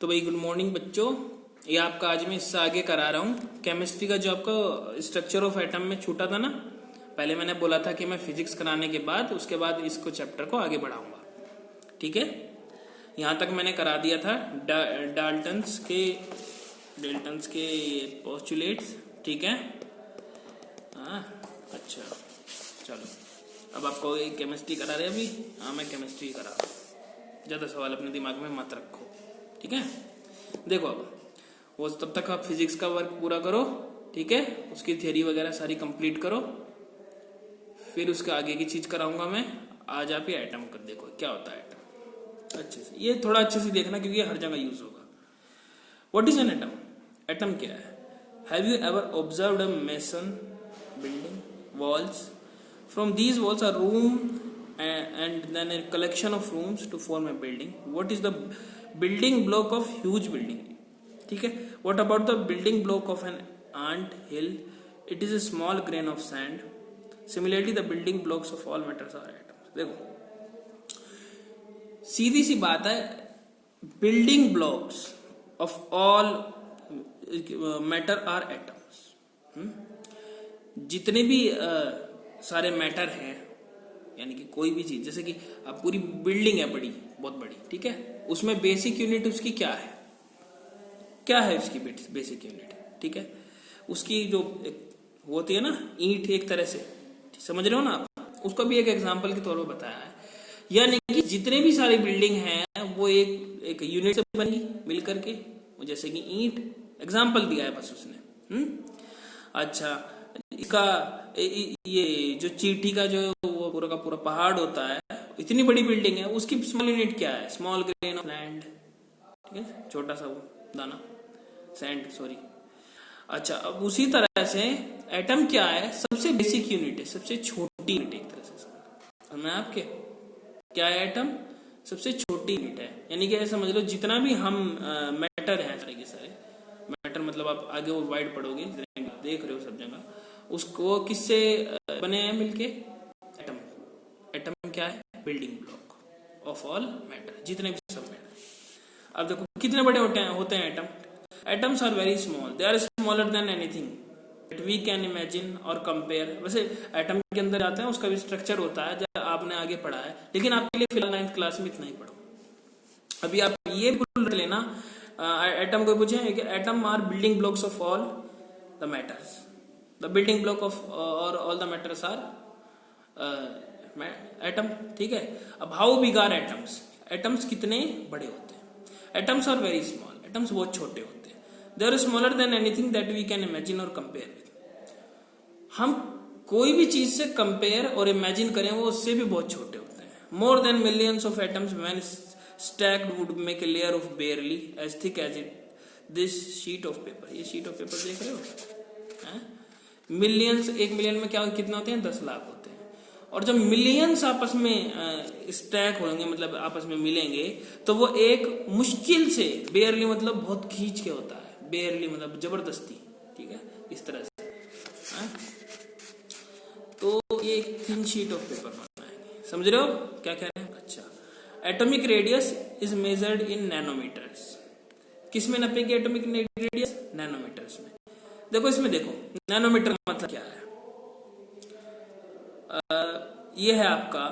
तो भाई good morning बच्चों। ये आपका आज मैं इससे आगे करा रहा हूँ केमिस्ट्री का, जो आपका स्ट्रक्चर ऑफ एटम में छूटा था ना। पहले मैंने बोला था कि मैं फिजिक्स कराने के बाद उसके बाद इसको चैप्टर को आगे बढ़ाऊंगा। ठीक है, यहाँ तक मैंने करा दिया था डाल्टन्स के पोस्टुलेट्स। ठीक है, हाँ अच्छा चलो, अब आपको केमिस्ट्री करा रहे अभी। हाँ मैं केमिस्ट्री करा रहा हूँ, ज़्यादा सवाल अपने दिमाग में मत रखो। ठीक है, देखो अब वो तब तक आप फिजिक्स का वर्क पूरा करो। ठीक है, उसकी थियरी वगैरह सारी कंप्लीट करो, फिर उसके आगे की चीज कराऊंगा मैं। आज आप ये एटम कर देखो क्या होता है एटम अच्छे से। ये थोड़ा अच्छे से देखना क्योंकि हर जगह यूज होगा। What is an atom? Atom क्या है? Have you ever observed a mason building walls? From these walls are room and then a collection of rooms to form a building. What is the building block of huge building? ठीक है, what about the building block of an ant hill? It is a small grain of sand. Similarly the building blocks of all matters are atoms. देखो सीधी सी बात है, building blocks of all matter are atoms. जितने भी सारे matter हैं, यानी कि कोई भी चीज, जैसे कि अब पूरी बिल्डिंग है बड़ी, बहुत बड़ी, ठीक है, उसमें बेसिक यूनिट उसकी क्या है? क्या है उसकी बेसिक यूनिट? ठीक है, उसकी जो होती है ना ईंट, एक तरह से समझ रहे हो ना आप, उसको भी एक एग्जांपल के तौर पर बताया है। यानी कि जितने भी सारी बिल्डिंग हैं वो एक यूनिट से बनी मिल करके, जैसे कि ईंट एग्जांपल दिया है बस उसने। अच्छा, इसका ये जो चींटी का जो वो पूरा का पूरा पहाड़ होता है, इतनी बड़ी बिल्डिंग है, उसकी स्मॉल यूनिट क्या है? Small grain of land. ठीक है, छोटा सा वो दाना, सैंड, सॉरी। अच्छा, अब उसी तरह से एटम क्या है? सबसे बेसिक यूनिट है, सबसे छोटी यूनिट एक तरह से। मैं आपके क्या है? एटम सबसे छोटी यूनिट है। यानी कि ऐसा समझ लो जितना भी हम मैटर है, सारे के सारे मैटर, मतलब आप आगे वो वाइड पढ़ोगे, देख रहे हो सब जगह, उसको किससे बने हैं मिलके? एटम। एटम क्या है? Building block of all matter, जितने भी सब मैटर। अब देखो कितने बड़े होते हैं atom. Atoms are very small, they are smaller than anything that we can imagine or compare. वैसे एटम के अंदर जाते हैं, उसका भी स्ट्रक्चर होता है, जब आपने आगे पढ़ा है, लेकिन आपके लिए फिलहाल 9th क्लास में इतना ही पढ़ो। अभी आप ये बिल्कुल रख लेना, एटम को पूछे atoms are building blocks of all the matters. The building block of or all the matters are atom. ठीक है, अब how big are atoms? Atoms कितने बड़े होते हैं? Atoms are very small. Atoms बहुत छोटे होते हैं. They are smaller than anything that we can imagine or compare with. हम कोई भी चीज से कंपेयर और इमेजिन करें, वो उससे भी बहुत छोटे होते हैं। More than millions of atoms when stacked would make a layer of barely as thick as this sheet of paper. ये sheet of paper देख रहे हो? मिलियंस, 1 मिलियन में क्या कितना होते हैं? 10 लाख होते हैं। और जब मिलियंस आपस में स्टैक होंगे, मतलब आपस में मिलेंगे, तो वो एक मुश्किल से, बेयरली मतलब बहुत खींच के होता है, बेयरली मतलब जबरदस्ती। ठीक है, इस तरह से तो ये एक थिन शीट ऑफ पेपर बनाएंगे। समझ रहे हो क्या कह रहे हैं? अच्छा, atomic radius is measured in nanometres. किस में नापेंगे एटॉमिक रेडियस? नैनोमीटर्स में। देखो इसमें देखो, नैनोमीटर मतलब क्या है? ये है आपका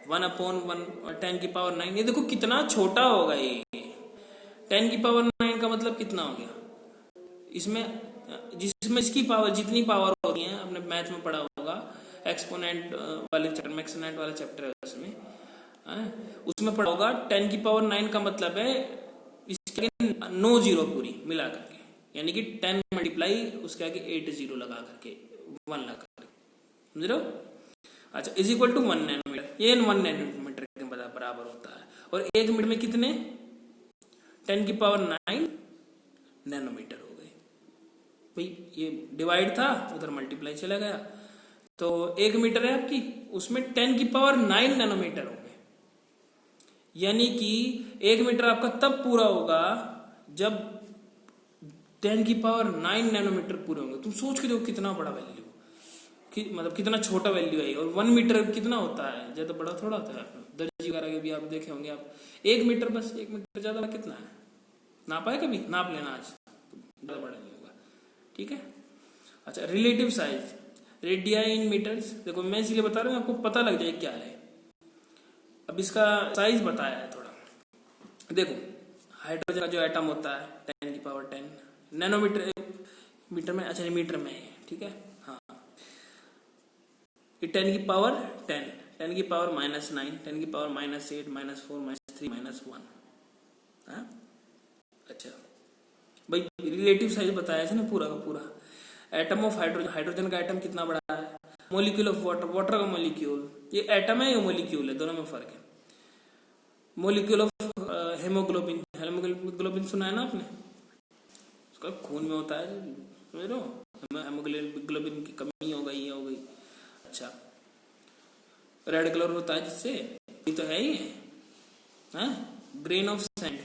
1/10⁹। ये देखो कितना छोटा होगा ये। 10⁹ का मतलब कितना हो गया? इसमें जिसमें इसकी पावर, जितनी पावर होती है, आपने मैथ में पढ़ा होगा, एक्सपोनेंट वाले चैप्टर में, एक्सपोनेंट वाला चैप्टर है उसमें पढ़ा होगा। 10⁹ का मतलब है इसके 9 जीरो पूरी मिला करके, यानी कि 10 मल्टीप्लाई उसके आगे 8 जीरो लगा करके 1 लगा करके, समझ रहे हो? अच्छा, इज इक्वल टू 1 नैनोमीटर। ये 1 नैनोमीटर के बराबर होता है। और 1 मिनट में कितने? 10⁹ नैनोमीटर हो गए। भाई ये डिवाइड था, उधर मल्टीप्लाई चला गया, तो 1 मीटर है आपकी, उसमें 10⁹ नैनोमीटर हो गए। यानी कि 1 मीटर आपका तब पूरा होगा जब 10⁹ नैनोमीटर पूरे होंगे। तुम सोच के देखो कितना बड़ा वैल्यू, मतलब कितना छोटा वैल्यू है। और 1 मीटर कितना होता है? ज्यादा बड़ा थोड़ा होता है। दर्जी वगैरह के भी आप देखे होंगे आप, 1 मीटर, बस 1 मीटर ज्यादा कितना है? नापा है कभी? नाप लेना आज, ज़्यादा बड़ा नहीं होगा, ठीक है। अच्छा, relative size, radii in metres. देखो मैं इसीलिए बता रहा हूँ आपको पता लग जाए क्या है। अब इसका साइज बताया है थोड़ा, देखो हाइड्रोजन का जो एटम होता है 10⁻10 नैनोमीटर मीटर में, अच्छा मीटर में है, ठीक है। हाँ, ये 10⁻10, 10⁻⁻9, 10⁻⁻8, -4, -3, -1। हाँ, अच्छा भाई रिलेटिव साइज बताया है ना पूरा का पूरा। एटम ऑफ हाइड्रोजन, हाइड्रोजन का एटम कितना बड़ा है। मोलिक्यूल ऑफ वाटर, वाटर का मोलिक्यूल, ये एटम है या मोलिक्यूल है, दोनों में फर्क है। मोलिक्यूल ऑफ हेमोग्लोबिन, हेमोग्लोबिन सुना है ना आपने, उसका खून में होता है, समझ रहे हो। हेमोग्लोबिन की कमी हो गई, ये हो गई। अच्छा, रेड कलर होता है जिससे, ये तो है ही है। ग्रेन ऑफ सैंड,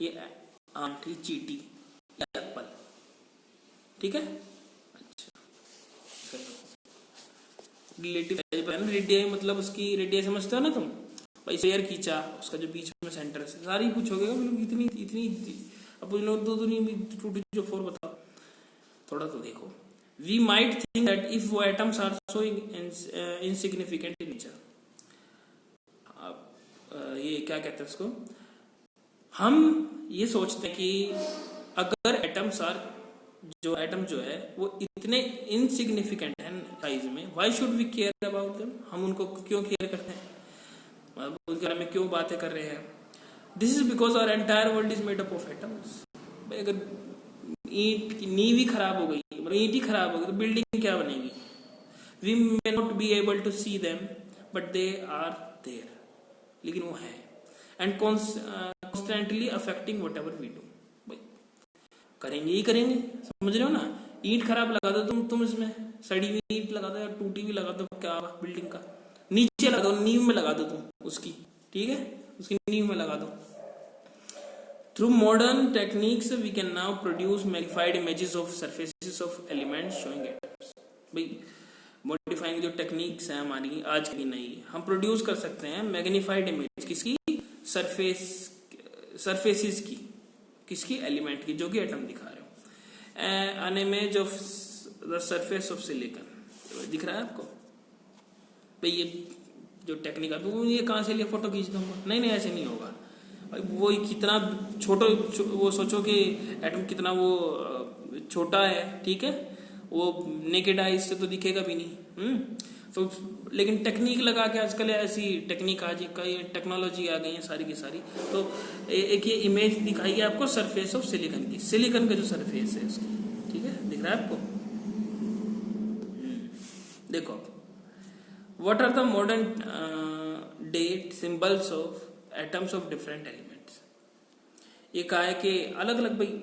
ये आंटी, चीटी, एप्पल, ठीक है। अच्छा चलो, रिलेटिव साइज है ना, रेडियाई मतलब उसकी रेडियाई समझते हो ना तुम भाई, शेयर खींचा उसका जो बीच में सेंटर से, सारी पूछोगे इतनी इतनी, अब लोग दो नहीं 2 to 4 बताओ, थोड़ा तो देखो। We might think that if वो atoms are so insignificant in nature, ये क्या कहते हैं उसको, हम ये सोचते हैं कि अगर एटम्स आर, जो एटम जो है वो इतने इनसिग्निफिकेंट है साइज में, why should we care about them, हम उनको क्यों केयर करते हैं, उनके बारे में क्यों बातें कर रहे हैं। This is because our entire world is made up of atoms. अगर ईंट की नींव ही खराब हो गई, मतलब ईंट ही खराब हो गई, तो बिल्डिंग क्या बनेगी। We may not be able to see them but they are there, लेकिन वो है, and constantly affecting whatever we do. करेंगे ही करेंगे, समझ रहे हो ना। ईंट खराब लगा दो तुम इसमें, सड़ी हुई ईंट लगा दो या टूटी हुई लगा दो, क्या होगा बिल्डिंग का, नीचे लगा दो, नींव में लगा दो तुम उसकी, ठीक है, उसकी नींव में लगा दो। Through modern techniques we can now produce magnified images of surfaces of elements showing atoms. भाई मॉडिफाइंग जो टेक्निक्स हैं हमारी आज की नई, हम प्रोड्यूस कर सकते हैं मैग्निफाइड इमेज, किसकी, सरफेसेस की, किसकी, एलिमेंट की, जो कि एटम दिखा रहे हो। An image of the surface of silicon, दिख रहा है आपको भाई, ये जो टेक्निक है ये कहाँ से लिया, फोटो खींच दूंगा, नहीं नहीं ऐसे नहीं होगा भाई। वो कितना छोटा, वो सोचो कि एटम कितना वो छोटा है, ठीक है, वो नेकेड आई से तो दिखेगा भी नहीं। तो लेकिन टेक्निक लगा के आजकल ऐसी टेक्निक आज कई टेक्नोलॉजी आ गई है सारी की सारी। तो एक ये इमेज दिखाई है आपको सरफेस ऑफ सिलिकॉन की, सिलिकॉन का जो सरफेस है उसकी, ठीक है, दिख रहा है आपको। देखो, what are the modern date symbols of atoms of different elements. ये कहा है कि अलग अलग भाई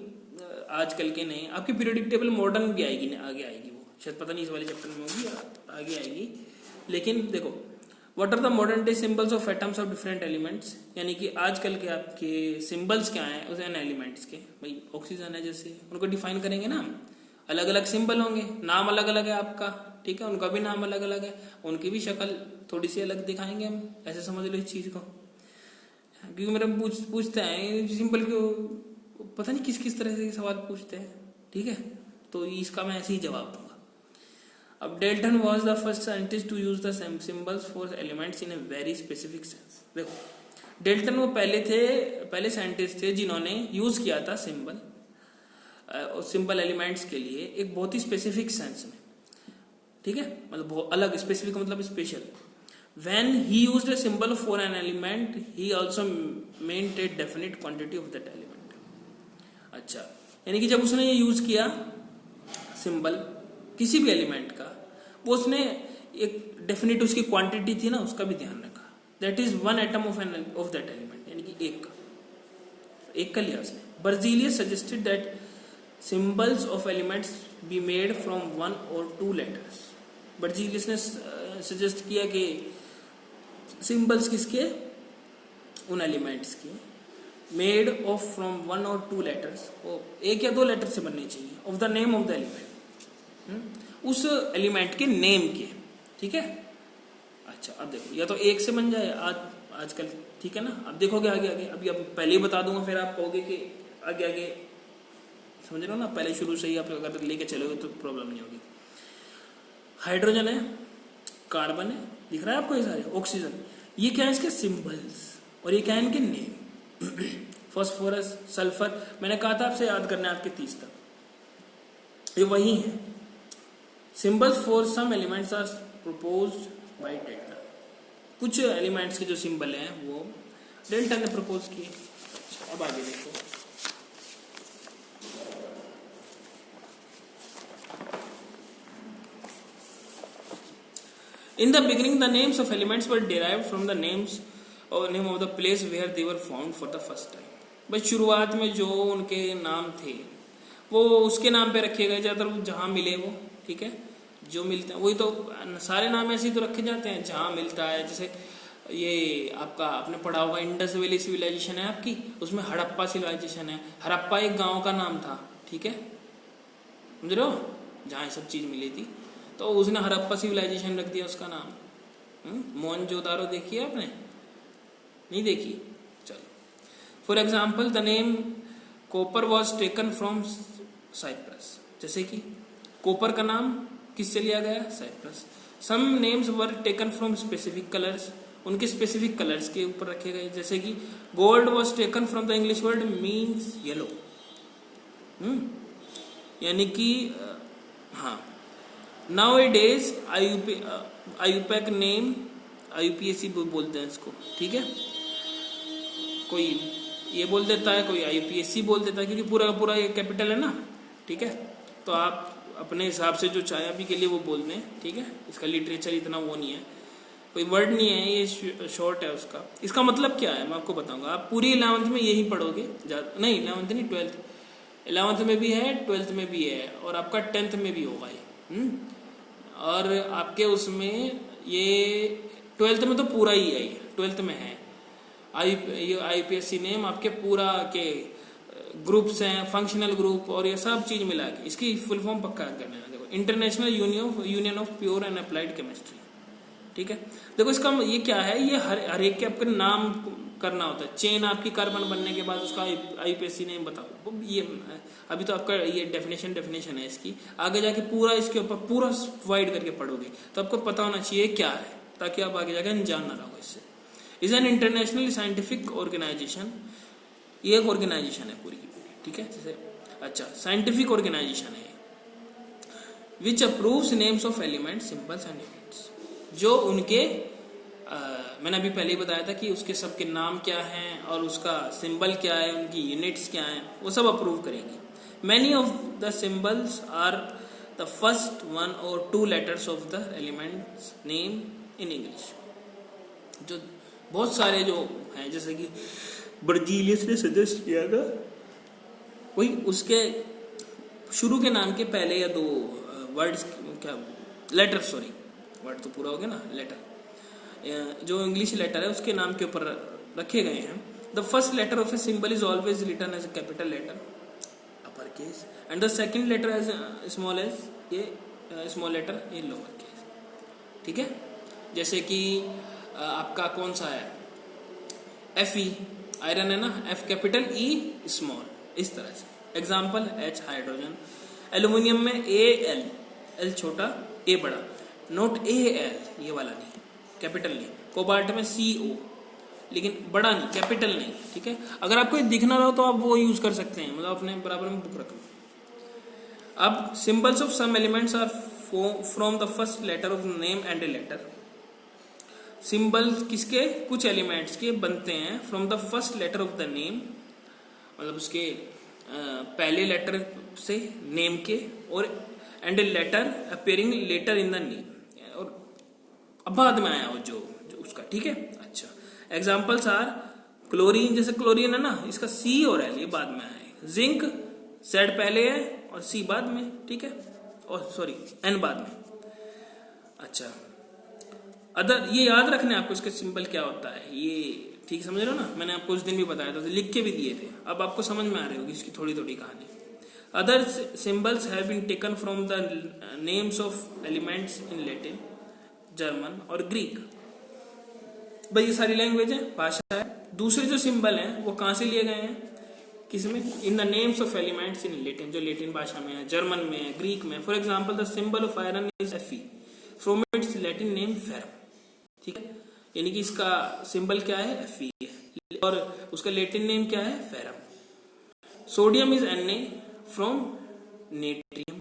आजकल के नहीं, आपकी पीरियोडिक टेबल मॉडर्न भी आएगी, आगे आएगी, वो शायद पता नहीं इस वाले चैप्टर में होगी, आगे आएगी। लेकिन देखो, what are the modern day symbols of atoms of different elements, यानी कि आजकल के आपके सिंबल्स क्या हैं उस एन एलिमेंट्स के। भाई ऑक्सीजन है जैसे, उनको डिफाइन करेंगे ना, अलग अलग सिंबल होंगे, नाम अलग अलग है आपका, ठीक है, उनका भी नाम अलग अलग है, उनकी भी शक्ल थोड़ी सी अलग दिखाएंगे हम, ऐसे समझ लो इस चीज को। क्योंकि मेरे पूछते हैं सिंपल क्यों, पता नहीं किस किस तरह से सवाल पूछते हैं, ठीक है, तो इसका मैं ऐसे ही जवाब दूंगा। अब Dalton was the first scientist to use the symbols for elements in a very specific sense. देखो डेल्टन वो पहले साइंटिस्ट थे जिन्होंने यूज किया था सिंबल एलिमेंट्स के लिए एक बहुत ही स्पेसिफिक सेंस में, ठीक है, मतलब बहुत अलग, स्पेसिफिक मतलब special. When he used a symbol for an element, he also meant a definite quantity of that element. अच्छा, यानी कि जब उसने ये यूज किया सिंबल किसी भी एलिमेंट का, वो उसने एक डेफिनेट उसकी क्वांटिटी थी ना, उसका भी ध्यान रखा। That is 1 atom of that element, यानी कि एक का लिया उसने। Berzelius suggested that symbols of elements be made from 1 or 2 letters. Berzelius ने सजेस्ट किया कि सिंबल्स किसके, उन एलिमेंट्स के, made of from 1 or 2 letters, वो 1 या 2 लेटर से बनने चाहिए, of the name of the element, उस एलिमेंट के नेम के, ठीक है। अच्छा अब देखो, या तो 1 से बन जाए आजकल, ठीक है ना, अब देखोगे आगे आगे, अभी अब पहले ही बता दूंगा, फिर आप कहोगे कि आगे आगे समझ रहे हो ना, पहले शुरू से ही आप अगर लेके चलोगे तो प्रॉब्लम नहीं होगी। हाइड्रोजन है, कार्बन है, दिख रहा है आपको ये सारे, ऑक्सीजन, ये क्या है इसके सिंबल्स, और ये क्या है इनके नेम। फास्फोरस, सल्फर, मैंने कहा था आपसे याद करना है आपके 30 तक, ये वही है। Symbols for some elements are proposed by Dalton, कुछ एलिमेंट्स के जो सिंबल हैं वो डेल्टा ने प्रपोज किए। अब आगे देखो, in the beginning the names of elements were derived from the names or name of the place where they were found for the first time। भाई शुरुआत में जो उनके नाम थे वो उसके नाम पे रखे गए, ज्यादातर जहाँ मिले वो, ठीक है, जो मिलते हैं वही तो, सारे नाम ऐसे ही तो रखे जाते हैं जहाँ मिलता है। जैसे ये आपका आपने पढ़ा होगा इंडस वैली सिविलाइजेशन है आपकी, उसमें हड़प्पा सिविलाइजेशन है। हड़प्पा एक गांव का नाम था, ठीक है, समझ रहे हो, जहाँ ये सब चीज मिली थी, तो उसने हड़प्पा सिविलाइजेशन रख दिया उसका नाम। मोहनजोदारो देखी है आपने, नहीं देखी, चलो। For example the name copper was taken from Cyprus, जैसे कि कॉपर का नाम किससे लिया गया, Cyprus. Some names were taken from specific colours, उनके स्पेसिफिक कलर्स के ऊपर रखे गए, जैसे कि gold was taken from the English word means yellow, यानी कि हाँ। Nowadays IUPAC name, IUPAC बोलते हैं इसको, ठीक है, कोई ये बोल देता है, कोई आईयूपीएसी बोल देता है, क्योंकि पूरा पूरा ये कैपिटल है ना, ठीक है, तो आप अपने हिसाब से जो चाहे अभी के लिए वो बोल दें, ठीक है। इसका लिटरेचर इतना वो नहीं है, कोई वर्ड नहीं है, ये शॉर्ट है उसका। इसका मतलब क्या है मैं आपको बताऊंगा, आप पूरी 11th में यही पढ़ोगे, नहीं 11th नहीं 12th, 11th में भी है, 12th में भी है, और आपका 10th में भी होगा ये। और आपके उसमें ये 12th में तो पूरा ही है, 12th में है आईपीएससी नेम, आपके पूरा के ग्रुप्स हैं, फंक्शनल ग्रुप और ये सब चीज मिला के इसकी फुल फॉर्म पक्का करना है। देखो, international union of pure and applied chemistry, ठीक है। देखो इसका ये क्या है, ये हर एक के आपके नाम करना होता है। चेन आपकी कार्बन बनने के बाद उसका आईपीएससी नेम बताओ, ये अभी तो आपका ये डेफिनेशन है इसकी, आगे जाके पूरा इसके ऊपर पूरा वाइड करके पढ़ोगे तो आपको पता होना चाहिए क्या है, ताकि आप आगे जाके अनजान ना रहो इससे। Is an international scientific organisation, ये एक ऑर्गेनाइजेशन है पूरी की पूरी, ठीक है। जैसे अच्छा साइंटिफिक ऑर्गेनाइजेशन है which approves names of element, symbols and units, जो उनके मैंने अभी पहले ही बताया था कि उसके सबके नाम क्या हैं और उसका सिंबल क्या है, उनकी यूनिट्स क्या हैं, वो सब अप्रूव करेंगे। Many of the symbols are the first 1 or 2 letters of the elements name in English. जो बहुत सारे जो हैं, जैसे कि बर्जीलियस ने सजेस्ट किया था, वही उसके शुरू के नाम के पहले या 2 वर्ड्स, क्या लेटर, सॉरी वर्ड तो पूरा हो गया ना, लेटर, जो इंग्लिश लेटर है उसके नाम के ऊपर रखे गए हैं। The first letter of a symbol is always written as a capital letter, upper case, and the second letter as small letter in lower case, ठीक है। जैसे कि आपका कौन सा है, Fe आयरन है ना, F कैपिटल, E स्मॉल, इस तरह से। एग्जाम्पल H हाइड्रोजन, एल्यूमिनियम में Al, L छोटा A बड़ा, नोट Al ये वाला नहीं, कैपिटल नहीं। कोबाल्ट में CO, लेकिन बड़ा नहीं, कैपिटल नहीं, ठीक है। अगर आपको दिखना रहो तो आप वो यूज कर सकते हैं, मतलब अपने बराबर में बुक रख लो। अब symbols of some elements are from the first letter of name and a letter. Symbol किसके, कुछ एलिमेंट्स के बनते हैं from the first letter of the name, मतलब उसके पहले लेटर से नेम के, और and a letter appearing letter in the name, और अब बाद में आया वो जो उसका, ठीक है। अच्छा एग्जाम्पल्स आर क्लोरीन, जैसे क्लोरीन है ना, इसका C और L ये बाद में आया। जिंक Z पहले है और C बाद में, ठीक है, और सॉरी N बाद में। अच्छा अदर, ये याद रखने आपको इसके सिंबल क्या होता है, ये ठीक समझ रहे हो ना, मैंने आपको उस दिन भी बताया था, लिख के भी दिए थे, अब आपको समझ में आ रही होगी इसकी थोड़ी थोड़ी कहानी। Other symbols have been taken from the names of elements in Latin, German और ग्रीक। भाई ये सारी लैंग्वेज है, भाषा है। दूसरे जो सिंबल हैं वो कहाँ से लिए गए हैं, किसमें? In the names of elements in Latin, जो लेटिन भाषा में है, जर्मन में है, ग्रीक में। For example the symbol of iron is Fe from its Latin name ferrum, ठीक है, यानी कि इसका सिंबल क्या है? Fe है, और उसका लेटिन नेम क्या है? Ferrum. Sodium is Na from natrium.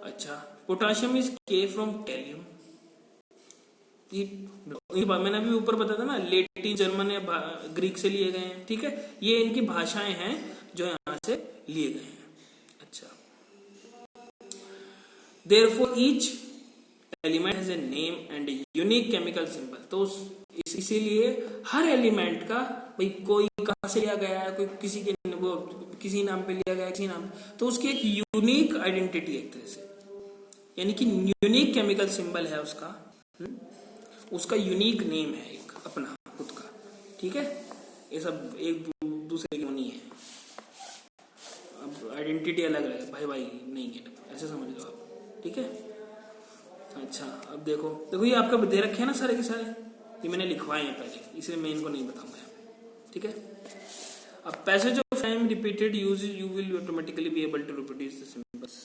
अच्छा, पोटाशियम इज K फ्रॉम कैलियम। मैंने अभी ऊपर बताया था ना, लेटिन, जर्मन या ग्रीक से लिए गए हैं, ठीक है, ये इनकी भाषाएं हैं जो यहां से लिए गए हैं। अच्छा, therefore each element has a name and a unique chemical symbol. तो इसीलिए हर एलिमेंट का, भाई कोई कहां से लिया गया है, कोई किसी के वो किसी नाम पे लिया गया है, किसी नाम, तो उसकी एक यूनिक आइडेंटिटी एक तरह से, यानी कि यूनिक केमिकल सिंबल है उसका, उसका यूनिक नेम है एक अपना खुद का, ठीक है। ये सब एक दूसरे की नहीं है, अब आइडेंटिटी अलग अलग, भाई भाई नहीं है, ऐसे समझ लो आप, ठीक है। अच्छा, अब देखो ये आपका दे रखे हैं ना सारे के सारे, ये मैंने लिखवाए हैं पहले, इसलिए मैं इनको नहीं बताऊंगा, ठीक है। अब passage of time repeated use you will automatically be able to reproduce the symbols.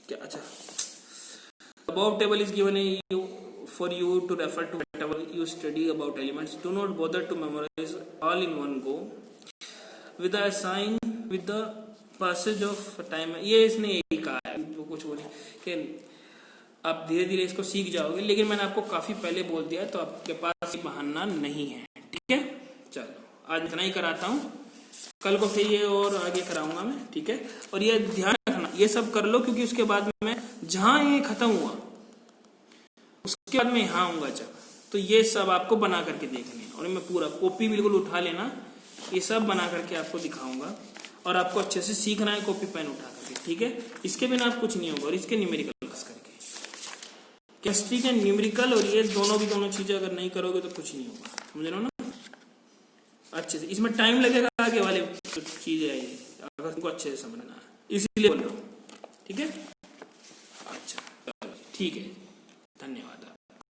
क्या? अच्छा, above table is given for you to refer to whatever you study about elements. Do not bother to memorize all in one go. With the sign, with the passage of time. ये इसने यही कहा है, वो कुछ बोले कि आप धीरे धीरे इसको सीख जाओगे, लेकिन मैंने आपको काफी पहले बोल दिया, तो आपके पास बहाना नहीं है, ठीक है। चलो आज इतना ही कराता हूँ, कल को फिर ये और आगे कराऊंगा मैं, ठीक है। और ये ध्यान रखना, ये सब कर लो, क्योंकि उसके बाद में जहां ये खत्म हुआ उसके बाद मैं यहाँ आऊंगा जब, तो ये सब आपको बना करके देखने, और मैं पूरा कॉपी बिल्कुल उठा लेना, ये सब बना करके आपको दिखाऊंगा, और आपको अच्छे से सीखना है कॉपी पेन उठा करके, ठीक है। इसके बिना आप कुछ नहीं होगा, और इसके न्यूमेरिकल क्लास करके, केमिस्ट्री के न्यूमेरिकल और ये दोनों चीजें अगर नहीं करोगे तो कुछ नहीं होगा, समझ रहे हो ना अच्छे से। इसमें टाइम लगेगा, आगे वाले चीजें है ये, अगर तुमको अच्छे से समझना है, इसीलिए बोल रहा हूँ, ठीक है। अच्छा, ठीक है, धन्यवाद।